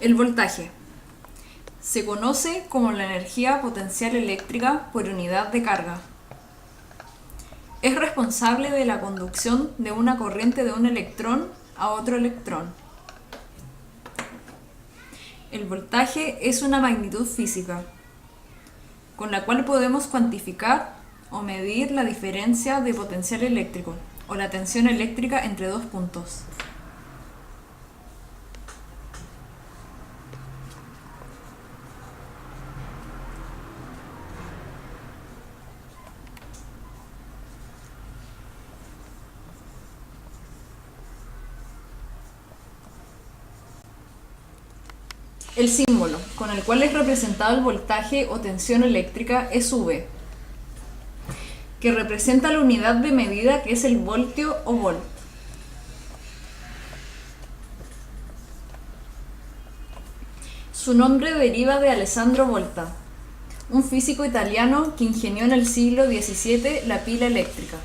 El voltaje se conoce como la energía potencial eléctrica por unidad de carga. Es responsable de la conducción de una corriente de un electrón a otro electrón. El voltaje es una magnitud física, con la cual podemos cuantificar o medir la diferencia de potencial eléctrico o la tensión eléctrica entre dos puntos. El símbolo con el cual es representado el voltaje o tensión eléctrica es V, que representa la unidad de medida que es el voltio o volt. Su nombre deriva de Alessandro Volta, un físico italiano que ingenió en el siglo XVII la pila eléctrica.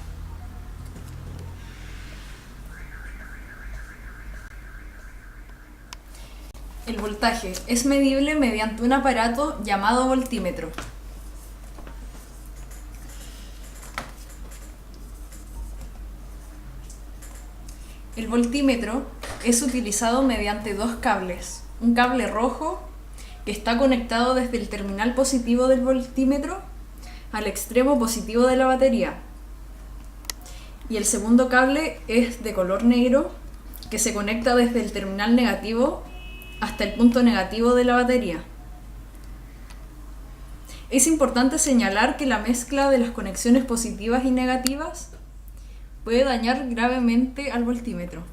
El voltaje es medible mediante un aparato llamado voltímetro. El voltímetro es utilizado mediante dos cables. Un cable rojo que está conectado desde el terminal positivo del voltímetro al extremo positivo de la batería. Y el segundo cable es de color negro que se conecta desde el terminal negativo hasta el punto negativo de la batería. Es importante señalar que la mezcla de las conexiones positivas y negativas puede dañar gravemente al voltímetro.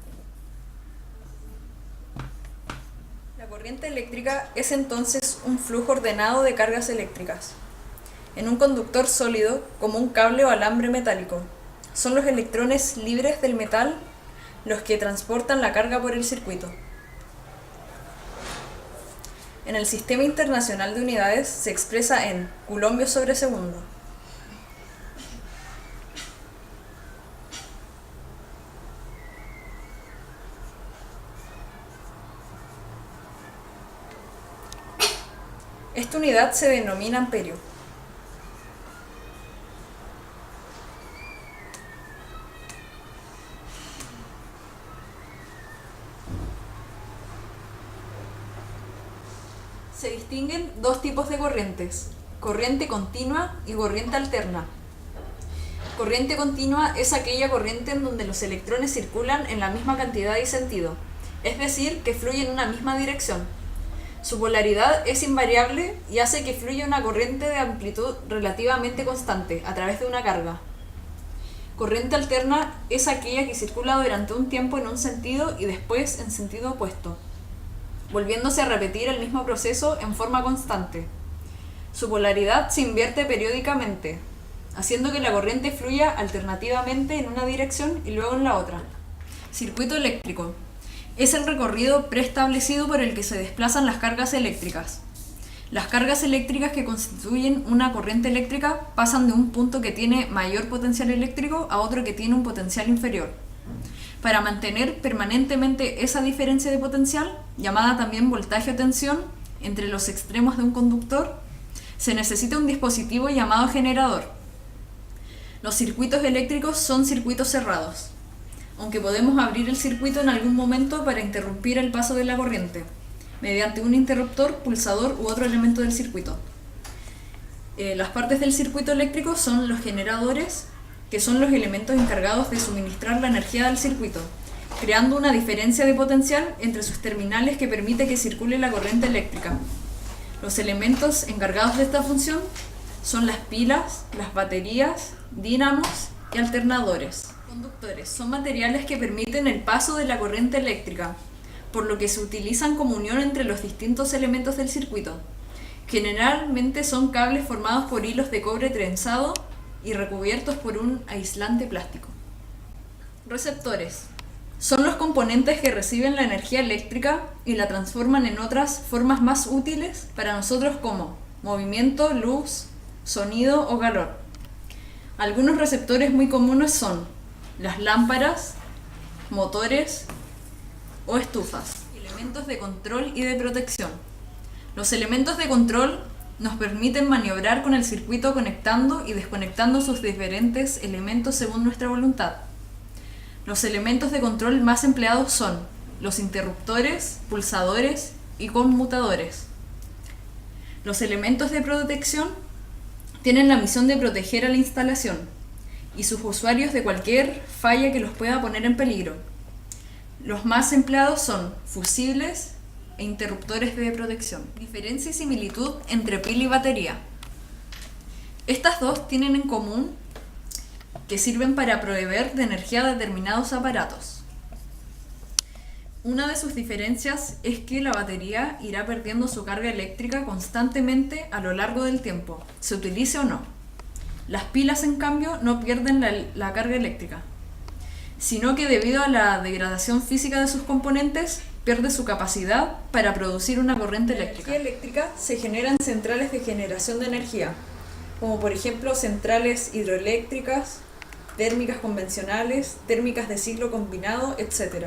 La corriente eléctrica es entonces un flujo ordenado de cargas eléctricas en un conductor sólido como un cable o alambre metálico. Son los electrones libres del metal los que transportan la carga por el circuito. En el Sistema Internacional de Unidades se expresa en coulombio sobre segundo. Esta unidad se denomina amperio. Se distinguen dos tipos de corrientes: corriente continua y corriente alterna. Corriente continua es aquella corriente en donde los electrones circulan en la misma cantidad y sentido, es decir, que fluyen en una misma dirección. Su polaridad es invariable y hace que fluya una corriente de amplitud relativamente constante a través de una carga. Corriente alterna es aquella que circula durante un tiempo en un sentido y después en sentido opuesto, volviéndose a repetir el mismo proceso en forma constante. Su polaridad se invierte periódicamente, haciendo que la corriente fluya alternativamente en una dirección y luego en la otra. Circuito eléctrico es el recorrido preestablecido por el que se desplazan las cargas eléctricas. Las cargas eléctricas que constituyen una corriente eléctrica pasan de un punto que tiene mayor potencial eléctrico a otro que tiene un potencial inferior. Para mantener permanentemente esa diferencia de potencial, llamada también voltaje o tensión, entre los extremos de un conductor, se necesita un dispositivo llamado generador. Los circuitos eléctricos son circuitos cerrados, aunque podemos abrir el circuito en algún momento para interrumpir el paso de la corriente, mediante un interruptor, pulsador u otro elemento del circuito. Las partes del circuito eléctrico son los generadores, que son los elementos encargados de suministrar la energía del circuito, creando una diferencia de potencial entre sus terminales que permite que circule la corriente eléctrica. Los elementos encargados de esta función son las pilas, las baterías, dínamos y alternadores. Conductores son materiales que permiten el paso de la corriente eléctrica, por lo que se utilizan como unión entre los distintos elementos del circuito. Generalmente son cables formados por hilos de cobre trenzado y recubiertos por un aislante plástico. Receptores son los componentes que reciben la energía eléctrica y la transforman en otras formas más útiles para nosotros como movimiento, luz, sonido o calor. Algunos receptores muy comunes son las lámparas, motores o estufas. Elementos de control y de protección. Los elementos de control nos permiten maniobrar con el circuito conectando y desconectando sus diferentes elementos según nuestra voluntad. Los elementos de control más empleados son los interruptores, pulsadores y conmutadores. Los elementos de protección tienen la misión de proteger a la instalación y sus usuarios de cualquier falla que los pueda poner en peligro. Los más empleados son fusibles e interruptores de protección. Diferencia y similitud entre pila y batería. Estas dos tienen en común que sirven para proveer de energía a determinados aparatos. Una de sus diferencias es que la batería irá perdiendo su carga eléctrica constantemente a lo largo del tiempo, se utilice o no. Las pilas, en cambio, no pierden la carga eléctrica, sino que debido a la degradación física de sus componentes, pierde su capacidad para producir una corriente eléctrica. La energía eléctrica se genera en centrales de generación de energía, como por ejemplo centrales hidroeléctricas, térmicas convencionales, térmicas de ciclo combinado, etc.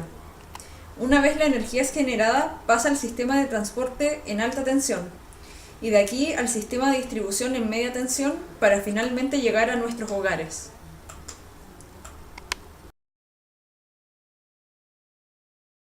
Una vez la energía es generada, pasa al sistema de transporte en alta tensión, y de aquí al sistema de distribución en media tensión para finalmente llegar a nuestros hogares.